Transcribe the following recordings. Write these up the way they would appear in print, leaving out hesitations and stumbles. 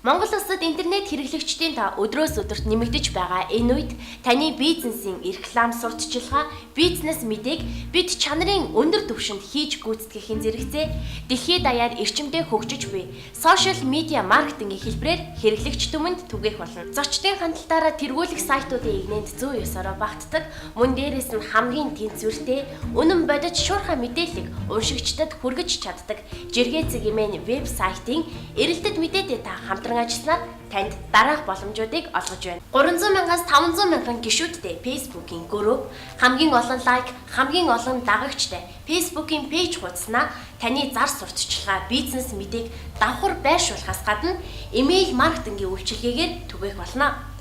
Монгол улсад интернет хэрэглэгчдийн та өдрөөс өдөрт нэмэгдэж байгаа энэ үед таны бизнесийн реклам сурталчилгаа, бизнес мэдээг бид чанарын өндөр түвшинд хийж гүйцэтгэхийн зэрэгцээ дэлхийд даяар эрчимтэй хөгжиж буй сошиал медиа маркетингийн хэлбэрээр хэрэглэгч түмэнд түгээх болно. Зочдын хандлтаараа тэргүүлэх сайтуудын игнэнд 109-ороо багтдаг, мөн дээрээс нь хамгийн тэнцвэртэй, үнэн бодит шуурхай мэдээллийг уншигчдад хүргэж чаддаг Жиргээ цэгийн веб сайтын эрэлтэд мэдээтэй та хамтран ажилласнаар танд дараах боломжуудыг олгож байна. 300,000-аас 500,000 гишүүдтэй Facebook-ийн групп, хамгийн олон лайк, хамгийн олон дагагчтай Facebook-ийн пэйж хуудаснаа таны зар сурталчилгаа, бизнес мэдээг давхар байршуулахаас гадна имэйл маркетингийн үйлчилгээгээр түгээх болно.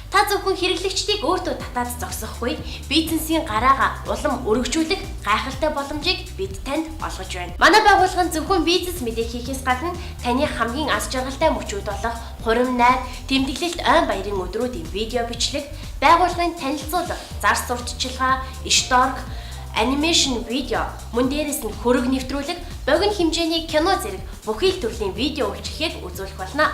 Та зөвхөн хэрэглэгчдийг өөртөө татаад зогсохгүй, бизнесийн гараагаа улам өргөжүүлэх гайхалтай боломжийг бид танд олгож байна. Манай байгууллага нь зөвхөн бизнес мэдээг хийхээс гадна таны хамгийн аз жаргалтай мөчүүд болох хурим найр, тэмдэглэлт ой баярын өдрүүдийн видео бичлэг, байгууллагын танилцуулга, зар сурталчилгаа, шторк, анимашн видео, мөн дээрээс нь хөрөг нэвтрүүлэг, богино хэмжээний кино зэрэг бүхий л төрлийн видео үйлчлэгийг үзүүлэх болно.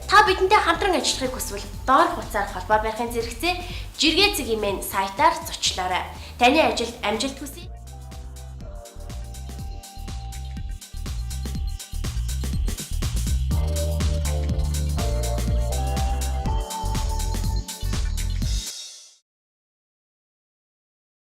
Та бидэнтэй хамтран ажиллахыг хүсвэл доор хуудасаар холбоо барихын зэрэгцээ Жиргээ цэгийн сайтаар зочлоорой. Таны ажилд амжилт хүсье.